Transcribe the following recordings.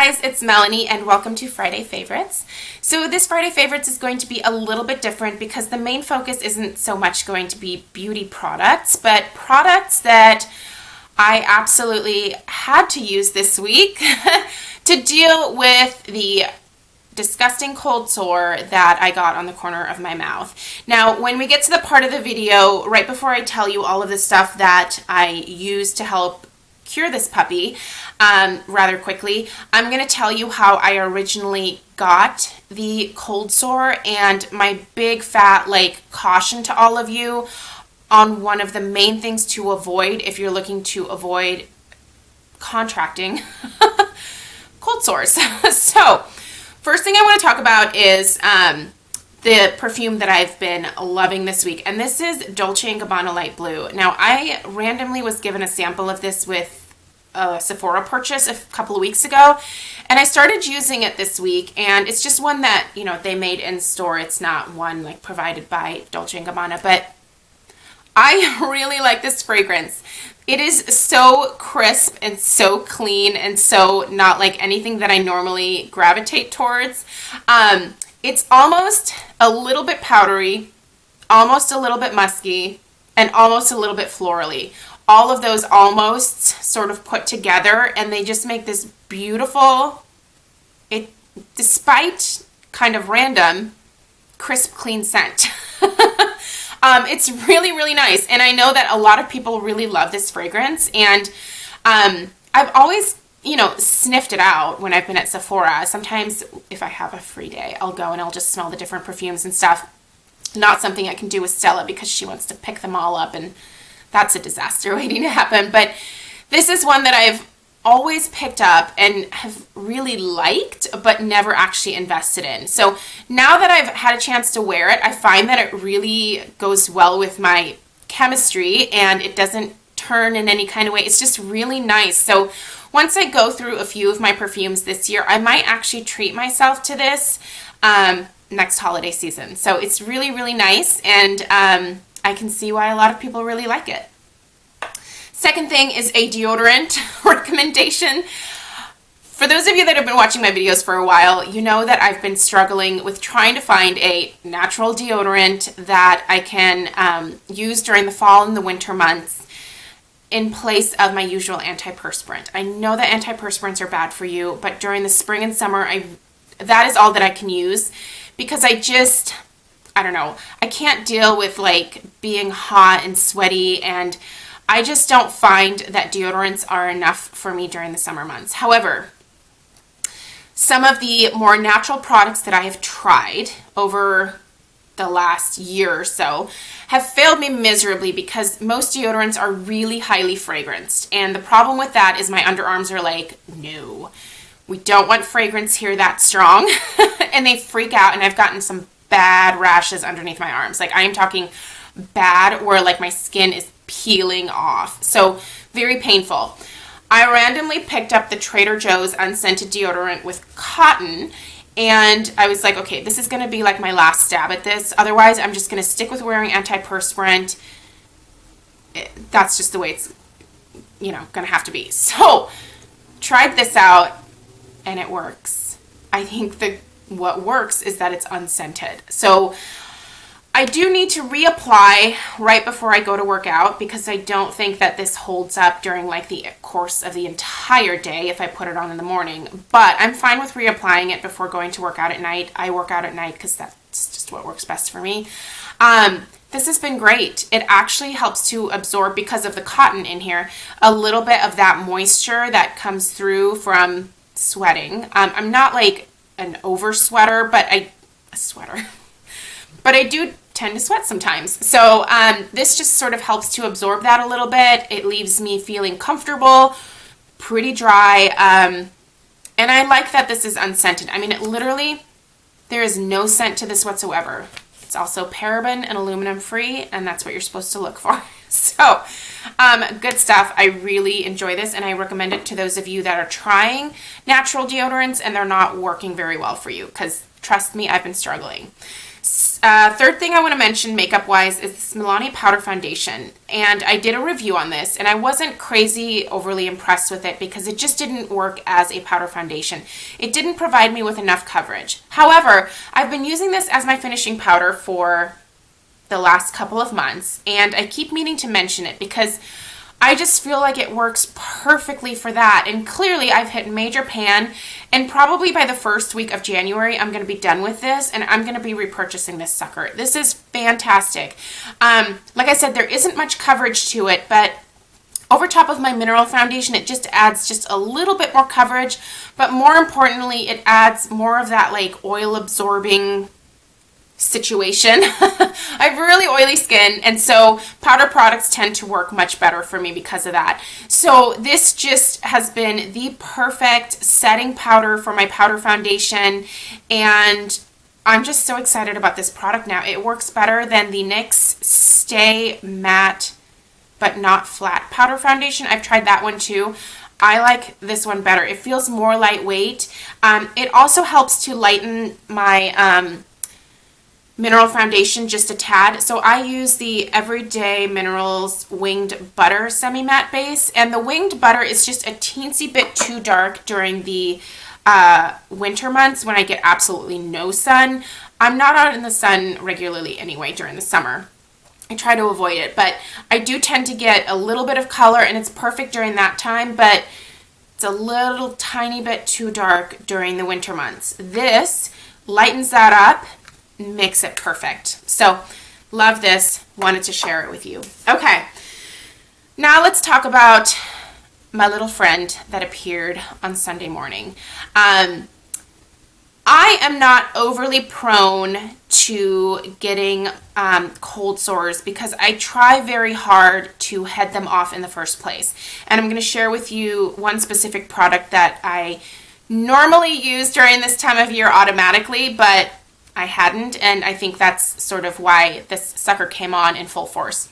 guys, it's Melanie and welcome to Friday Favorites. So this Friday Favorites is going to be a little bit different because the main focus isn't so much going to be beauty products, but products that I absolutely had to use this week to deal with the disgusting cold sore that I got on the corner of my mouth. Now, when we get to the part of the video, right before I tell you all of the stuff that I used to help cure this puppy rather quickly, I'm going to tell you how I originally got the cold sore and my big fat caution to all of you on one of the main things to avoid if you're looking to avoid contracting cold sores. So first thing I want to talk about is the perfume that I've been loving this week, and this is Dolce & Gabbana Light Blue. Now, I randomly was given a sample of this with a Sephora purchase a couple of weeks ago, and I started using it this week, and it's just one that, they made in store. It's not one provided by Dolce & Gabbana, but I really like this fragrance. It is so crisp and so clean and so not like anything that I normally gravitate towards. It's almost a little bit powdery, almost a little bit musky, and almost a little bit florally. All of those almost sort of put together, and they just make this beautiful, despite kind of random, crisp, clean scent. It's really, really nice. And I know that a lot of people really love this fragrance. And I've always, sniffed it out when I've been at Sephora. Sometimes if I have a free day, I'll go and I'll just smell the different perfumes and stuff. Not something I can do with Stella because she wants to pick them all up, and that's a disaster waiting to happen. But this is one that I've always picked up and have really liked, but never actually invested in. So now that I've had a chance to wear it, I find that it really goes well with my chemistry and it doesn't turn in any kind of way. It's just really nice. So once I go through a few of my perfumes this year, I might actually treat myself to this next holiday season. So it's really, really nice, and I can see why a lot of people really like it. Second thing is a deodorant recommendation. For those of you that have been watching my videos for a while, you know that I've been struggling with trying to find a natural deodorant that I can use during the fall and the winter months in place of my usual antiperspirant. I know that antiperspirants are bad for you, but during the spring and summer, that is all that I can use because I don't know, I can't deal with being hot and sweaty, and I just don't find that deodorants are enough for me during the summer months. However, some of the more natural products that I have tried over the last year or so have failed me miserably because most deodorants are really highly fragranced. And the problem with that is my underarms are like, no, we don't want fragrance here that strong. And they freak out, and I've gotten some bad rashes underneath my arms. I am talking bad where my skin is peeling off. So very painful. I randomly picked up the Trader Joe's unscented deodorant with cotton, and I was like, okay, this is going to be my last stab at this. Otherwise, I'm just going to stick with wearing antiperspirant. That's just the way it's, going to have to be. So tried this out, and it works. I think what works is that it's unscented. So I do need to reapply right before I go to work out because I don't think that this holds up during the course of the entire day if I put it on in the morning. But I'm fine with reapplying it before going to work out at night. I work out at night because that's just what works best for me. This has been great. It actually helps to absorb, because of the cotton in here, a little bit of that moisture that comes through from sweating. I'm not an over sweater, but I do tend to sweat sometimes. So this just sort of helps to absorb that a little bit. It leaves me feeling comfortable, pretty dry, and I like that this is unscented. I mean, there is no scent to this whatsoever. It's also paraben and aluminum free, and that's what you're supposed to look for. So good stuff. I really enjoy this, and I recommend it to those of you that are trying natural deodorants and they're not working very well for you, because trust me, I've been struggling. third thing I want to mention makeup-wise is this Milani Powder Foundation. And I did a review on this, and I wasn't crazy overly impressed with it because it just didn't work as a powder foundation. It didn't provide me with enough coverage. However, I've been using this as my finishing powder for the last couple of months, and I keep meaning to mention it because I just feel like it works perfectly for that. And clearly I've hit major pan, and probably by the first week of January, I'm going to be done with this and I'm going to be repurchasing this sucker. This is fantastic. Like I said, there isn't much coverage to it, but over top of my mineral foundation, it just adds just a little bit more coverage, but more importantly, it adds more of that like oil absorbing situation. I have really oily skin, and so powder products tend to work much better for me because of that. So this just has been the perfect setting powder for my powder foundation, and I'm just so excited about this product now. It works better than the NYX Stay Matte but Not Flat powder foundation. I've tried that one too. I like this one better. It feels more lightweight. It also helps to lighten my mineral foundation just a tad. So I use the Everyday Minerals Winged Butter Semi-Matte Base, and the Winged Butter is just a teensy bit too dark during the winter months when I get absolutely no sun. I'm not out in the sun regularly anyway during the summer. I try to avoid it, but I do tend to get a little bit of color, and it's perfect during that time, but it's a little tiny bit too dark during the winter months. This lightens that up, makes it perfect. So love this, wanted to share it with you. Okay, now let's talk about my little friend that appeared on Sunday morning. I am not overly prone to getting cold sores because I try very hard to head them off in the first place. And I'm going to share with you one specific product that I normally use during this time of year automatically, but I hadn't, and I think that's sort of why this sucker came on in full force.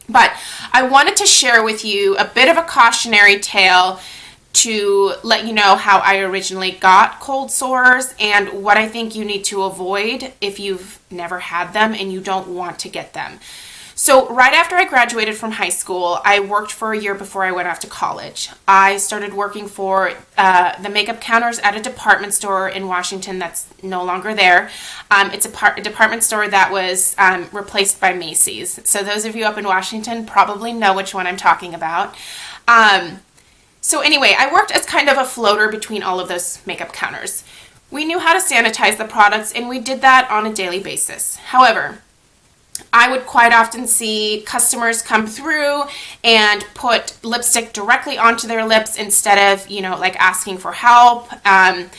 But I wanted to share with you a bit of a cautionary tale to let you know how I originally got cold sores and what I think you need to avoid if you've never had them and you don't want to get them. So right after I graduated from high school, I worked for a year before I went off to college. I started working for the makeup counters at a department store in Washington that's no longer there. It's a department store that was replaced by Macy's. So those of you up in Washington probably know which one I'm talking about. So anyway, I worked as kind of a floater between all of those makeup counters. We knew how to sanitize the products, and we did that on a daily basis. However, I would quite often see customers come through and put lipstick directly onto their lips instead of, like asking for help, and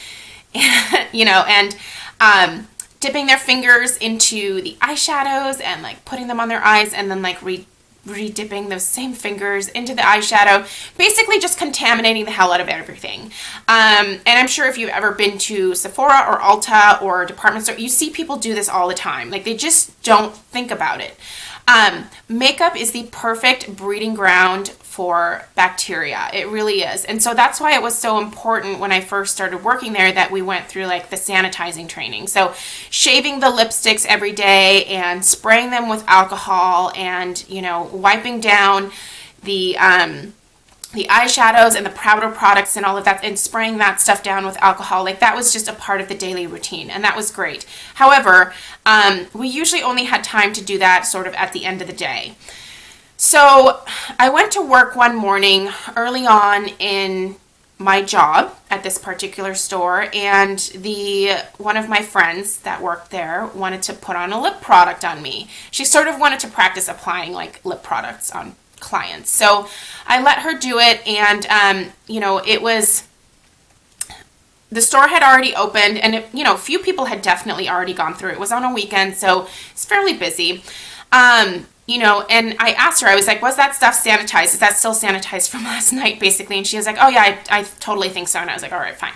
dipping their fingers into the eyeshadows and like putting them on their eyes and then like re-dipping those same fingers into the eyeshadow, basically just contaminating the hell out of everything. And I'm sure if you've ever been to Sephora or Ulta or department store, you see people do this all the time. Like they just don't think about it. Makeup is the perfect breeding ground for bacteria. It really is. And so that's why it was so important when I first started working there that we went through like the sanitizing training. So shaving the lipsticks every day and spraying them with alcohol and, wiping down the eyeshadows and the powder products and all of that and spraying that stuff down with alcohol, like that was just a part of the daily routine, and that was great. However, we usually only had time to do that sort of at the end of the day. So I went to work one morning early on in my job at this particular store, and one of my friends that worked there wanted to put on a lip product on me. She sort of wanted to practice applying like lip products on clients. So I let her do it, and the store had already opened, and few people had definitely already gone through. It was on a weekend, so it's fairly busy. And I asked her, I was like, was that stuff sanitized? Is that still sanitized from last night, basically? And she was like, oh yeah, I totally think so. And I was like, all right, fine.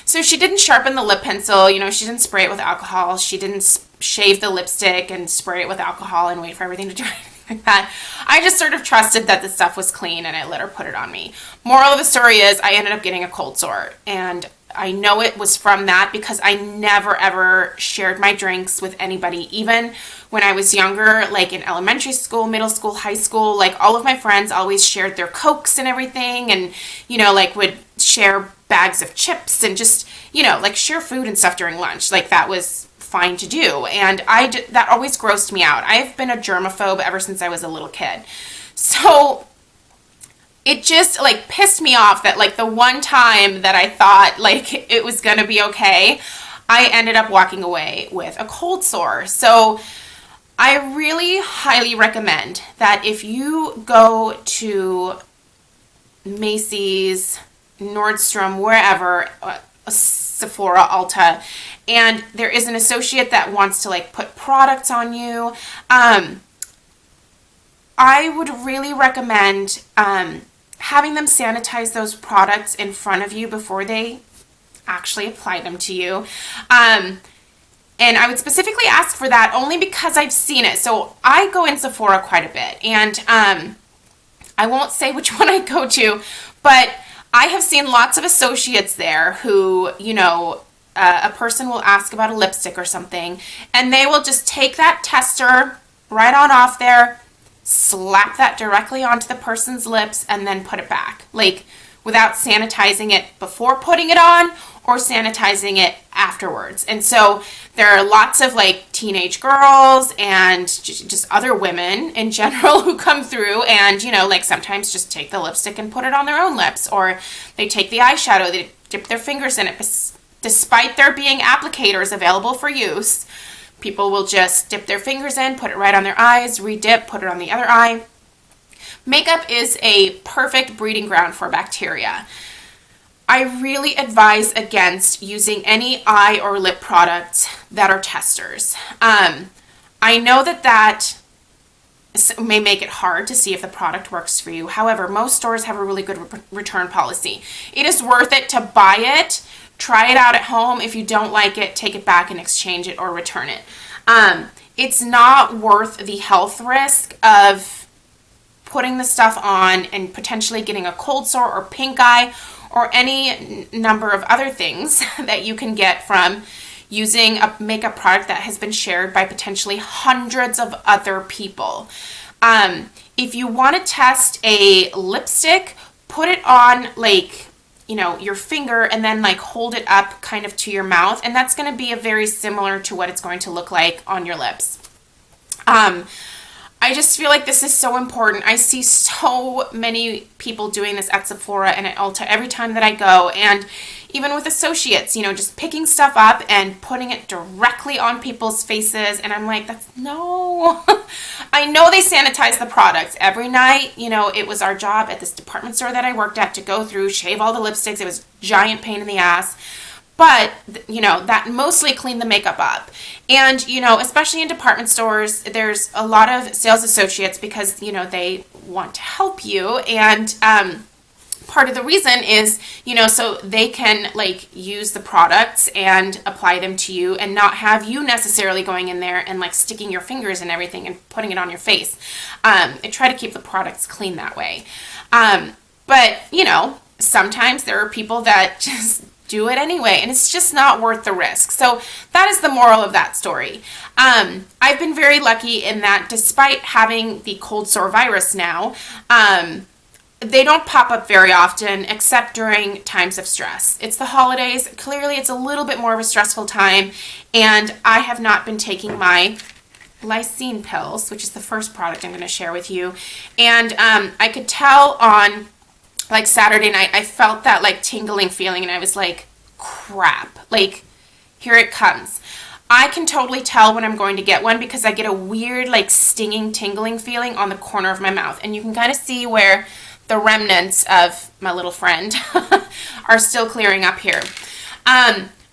So she didn't sharpen the lip pencil, she didn't spray it with alcohol. She didn't shave the lipstick and spray it with alcohol and wait for everything to dry. Like that. I just sort of trusted that the stuff was clean, and I let her put it on me. Moral of the story is I ended up getting a cold sore, and I know it was from that because I never ever shared my drinks with anybody. Even when I was younger, like in elementary school, middle school, high school, like all of my friends always shared their Cokes and everything, and, like would share bags of chips and just, like share food and stuff during lunch. Like that was fine to do. And that always grossed me out. I've been a germaphobe ever since I was a little kid. So it just like pissed me off that like the one time that I thought like it was going to be okay, I ended up walking away with a cold sore. So I really highly recommend that if you go to Macy's, Nordstrom, wherever, Sephora, Ulta, and there is an associate that wants to like put products on you, I would really recommend having them sanitize those products in front of you before they actually apply them to you. And I would specifically ask for that only because I've seen it. So I go in Sephora quite a bit, and I won't say which one I go to, but I have seen lots of associates there who, a person will ask about a lipstick or something, and they will just take that tester right on off there, slap that directly onto the person's lips, and then put it back, like without sanitizing it before putting it on or sanitizing it afterwards. And so there are lots of like teenage girls and just other women in general who come through and, like sometimes just take the lipstick and put it on their own lips, or they take the eyeshadow, they dip their fingers in it. Despite there being applicators available for use, people will just dip their fingers in, put it right on their eyes, re-dip, put it on the other eye. Makeup is a perfect breeding ground for bacteria. I really advise against using any eye or lip products that are testers. I know that may make it hard to see if the product works for you. However, most stores have a really good return policy. It is worth it to buy it, try it out at home. If you don't like it, take it back and exchange it or return it. It's not worth the health risk of putting the stuff on and potentially getting a cold sore or pink eye or any number of other things that you can get from using a makeup product that has been shared by potentially hundreds of other people. If you want to test a lipstick, put it on like, your finger and then like hold it up kind of to your mouth, and that's going to be very similar to what it's going to look like on your lips. I just feel like this is so important. I see so many people doing this at Sephora and at Ulta every time that I go, and even with associates, just picking stuff up and putting it directly on people's faces, and I'm like, no. I know they sanitize the products every night. It was our job at this department store that I worked at to go through, shave all the lipsticks. It was a giant pain in the ass. But, that mostly cleaned the makeup up. And, especially in department stores, there's a lot of sales associates because, they want to help you. And part of the reason is, so they can, like, use the products and apply them to you and not have you necessarily going in there and, like, sticking your fingers and everything and putting it on your face. I try to keep the products clean that way. But, sometimes there are people that just do it anyway, and it's just not worth the risk. So that is the moral of that story. I've been very lucky in that despite having the cold sore virus now, they don't pop up very often except during times of stress. It's the holidays. Clearly, it's a little bit more of a stressful time, and I have not been taking my lysine pills, which is the first product I'm going to share with you. And I could tell on like Saturday night, I felt that like tingling feeling, and I was like, crap, like here it comes. I can totally tell when I'm going to get one because I get a weird like stinging, tingling feeling on the corner of my mouth, and you can kind of see where the remnants of my little friend are still clearing up here.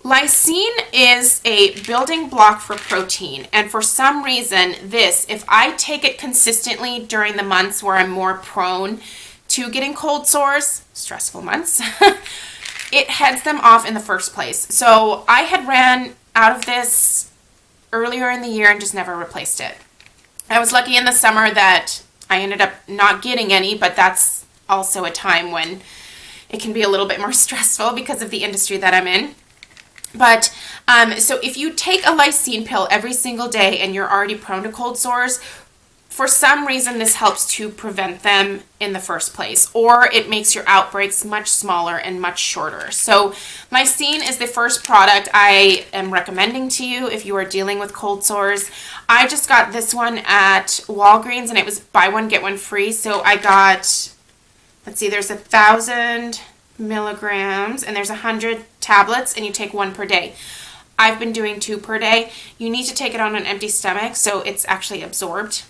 Lysine is a building block for protein, and for some reason if I take it consistently during the months where I'm more prone to getting cold sores, stressful months, it heads them off in the first place. So I had ran out of this earlier in the year and just never replaced it. I was lucky in the summer that I ended up not getting any, but that's also a time when, it can be a little bit more stressful because of the industry that I'm in. But so if you take a lysine pill every single day and you're already prone to cold sores, for some reason this helps to prevent them in the first place, or it makes your outbreaks much smaller and much shorter. So lysine is the first product I am recommending to you if you are dealing with cold sores. I just got this one at Walgreens and it was buy one get one free. So I got, let's see, there's 1,000 milligrams and there's 100 tablets, and you take one per day. I've been doing 2 per day. You need to take it on an empty stomach so it's actually absorbed.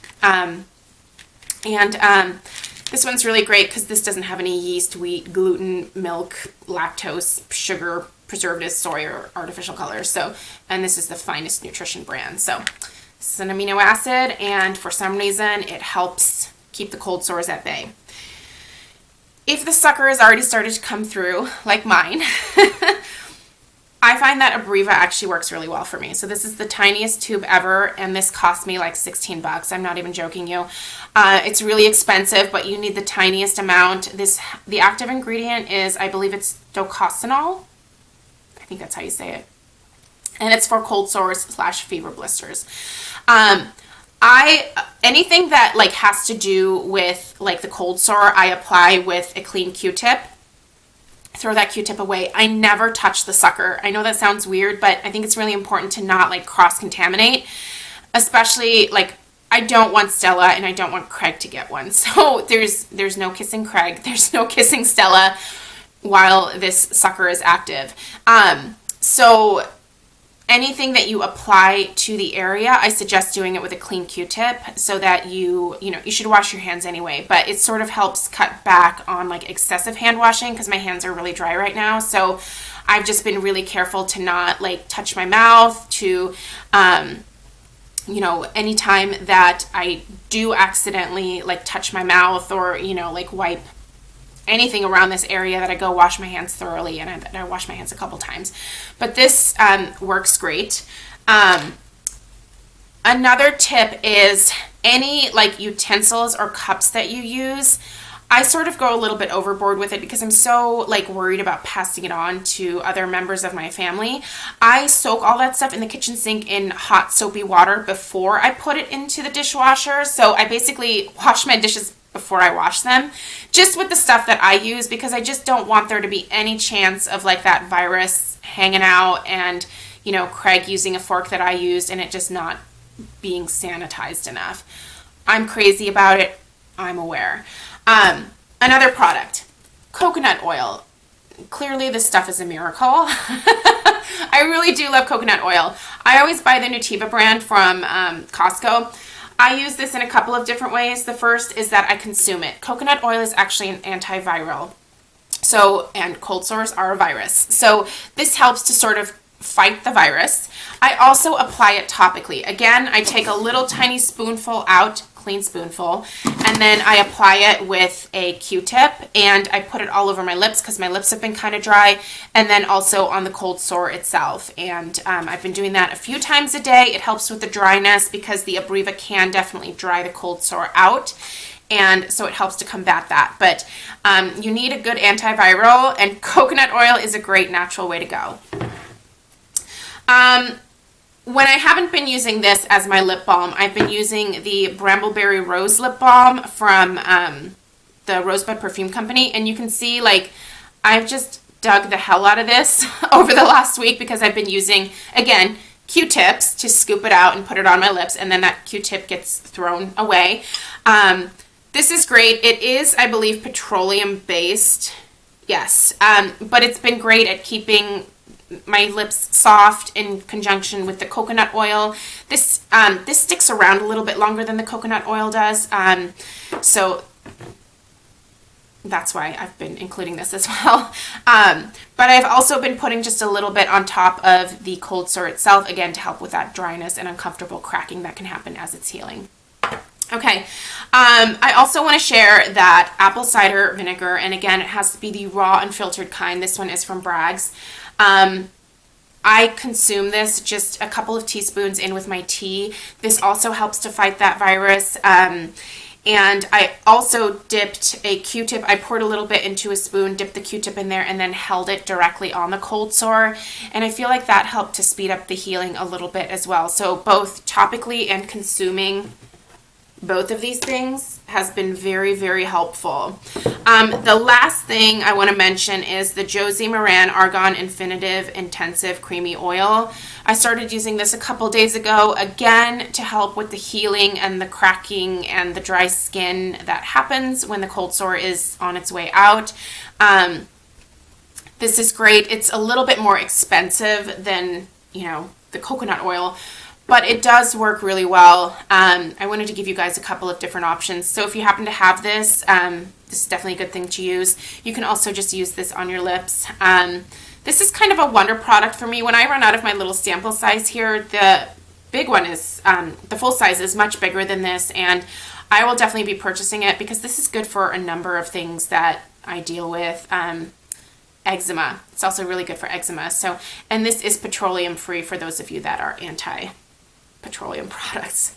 This one's really great because this doesn't have any yeast, wheat, gluten, milk, lactose, sugar, preservatives, soy, or artificial colors. So, and this is the Finest Nutrition brand. So this is an amino acid, and for some reason it helps keep the cold sores at bay. If the sucker has already started to come through, like mine, I find that Abreva actually works really well for me. So this is the tiniest tube ever, and this cost me like $16. I'm not even joking you. It's really expensive, but you need the tiniest amount. The active ingredient is, I believe it's docosanol. I think that's how you say it. And it's for cold sores / fever blisters. Anything that like has to do with like the cold sore, I apply with a clean Q-tip. Throw that Q-tip away. I never touch the sucker. I know that sounds weird, but I think it's really important to not like cross-contaminate, especially like I don't want Stella and I don't want Craig to get one. So there's no kissing Craig. There's no kissing Stella while this sucker is active. So anything that you apply to the area, I suggest doing it with a clean Q-tip so that you should wash your hands anyway, but it sort of helps cut back on like excessive hand washing because my hands are really dry right now. So I've just been really careful to not like touch my mouth, to, anytime that I do accidentally like touch my mouth or, like wipe anything around this area, that I go wash my hands thoroughly, and I wash my hands a couple times. But this works great. Another tip is any like utensils or cups that you use, I sort of go a little bit overboard with it because I'm so like worried about passing it on to other members of my family. I soak all that stuff in the kitchen sink in hot soapy water before I put it into the dishwasher. So I basically wash my dishes before I wash them, just with the stuff that I use, because I just don't want there to be any chance of like that virus hanging out and, Craig using a fork that I used and it just not being sanitized enough. I'm crazy about it. I'm aware. Another product, coconut oil. Clearly this stuff is a miracle. I really do love coconut oil. I always buy the Nutiva brand from Costco. I use this in a couple of different ways. The first is that I consume it. Coconut oil is actually an antiviral. And cold sores are a virus. So this helps to sort of fight the virus. I also apply it topically. Again, I take a little tiny spoonful out, clean spoonful, and then I apply it with a Q-tip, and I put it all over my lips because my lips have been kind of dry, and then also on the cold sore itself. And I've been doing that a few times a day. It helps with the dryness because the Abreva can definitely dry the cold sore out, and so it helps to combat that. But you need a good antiviral, and coconut oil is a great natural way to go. When I haven't been using this as my lip balm, I've been using the Brambleberry Rose Lip Balm from the Rosebud Perfume Company. And you can see, like, I've just dug the hell out of this over the last week because I've been using, again, Q-tips to scoop it out and put it on my lips. And then that Q-tip gets thrown away. This is great. It is, I believe, petroleum-based. Yes. But it's been great at keeping my lips soft in conjunction with the coconut oil. This sticks around a little bit longer than the coconut oil does, so that's why I've been including this as well. But I've also been putting just a little bit on top of the cold sore itself, again, to help with that dryness and uncomfortable cracking that can happen as it's healing. Okay, I also want to share that apple cider vinegar, and again, it has to be the raw unfiltered kind. This one is from Bragg's. I consume this just a couple of teaspoons in with my tea. This also helps to fight that virus. And I also dipped a Q-tip. I poured a little bit into a spoon, dipped the Q-tip in there, and then held it directly on the cold sore. And I feel like that helped to speed up the healing a little bit as well. So both topically and consuming both of these things has been very, very helpful. The last thing I want to mention is the Josie Maran Argan Infinitive Intensive Creamy Oil. I started using this a couple days ago, again, to help with the healing and the cracking and the dry skin that happens when the cold sore is on its way out. This is great. It's a little bit more expensive than, the coconut oil, but it does work really well. I wanted to give you guys a couple of different options. So if you happen to have this, this is definitely a good thing to use. You can also just use this on your lips. This is kind of a wonder product for me. When I run out of my little sample size here, the big one is, the full size is much bigger than this, and I will definitely be purchasing it because this is good for a number of things that I deal with. Eczema. It's also really good for eczema. So, and this is petroleum free for those of you that are anti-petroleum products.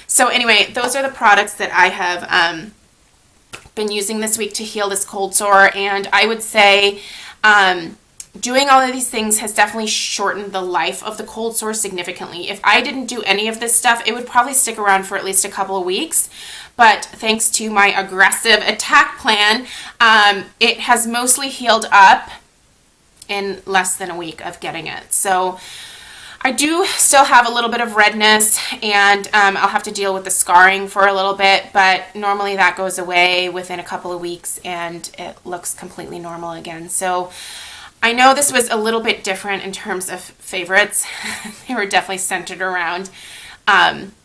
So anyway, those are the products that I have been using this week to heal this cold sore, and I would say doing all of these things has definitely shortened the life of the cold sore significantly. If I didn't do any of this stuff, it would probably stick around for at least a couple of weeks. But thanks to my aggressive attack plan, it has mostly healed up in less than a week of getting it. So I do still have a little bit of redness, and I'll have to deal with the scarring for a little bit, but normally that goes away within a couple of weeks and it looks completely normal again. So I know this was a little bit different in terms of favorites. They were definitely centered around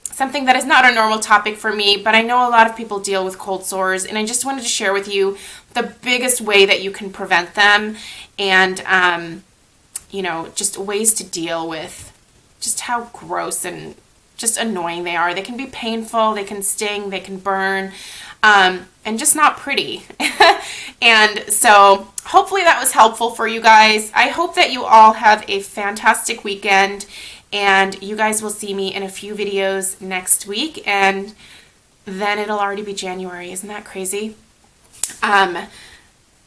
something that is not a normal topic for me, but I know a lot of people deal with cold sores, and I just wanted to share with you the biggest way that you can prevent them, and just ways to deal with just how gross and just annoying they are. They can be painful, they can sting, they can burn, and just not pretty. And so hopefully that was helpful for you guys. I hope that you all have a fantastic weekend, and you guys will see me in a few videos next week, and then it'll already be January. Isn't that crazy?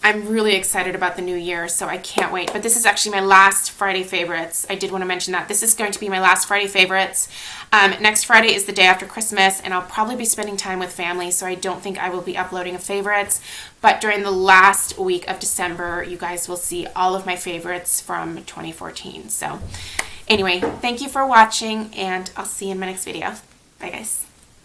I'm really excited about the new year, so I can't wait. But this is actually my last Friday favorites. I did want to mention that. This is going to be my last Friday favorites. Next Friday is the day after Christmas, and I'll probably be spending time with family, so I don't think I will be uploading a favorites. But during the last week of December, you guys will see all of my favorites from 2014. So anyway, thank you for watching, and I'll see you in my next video. Bye, guys.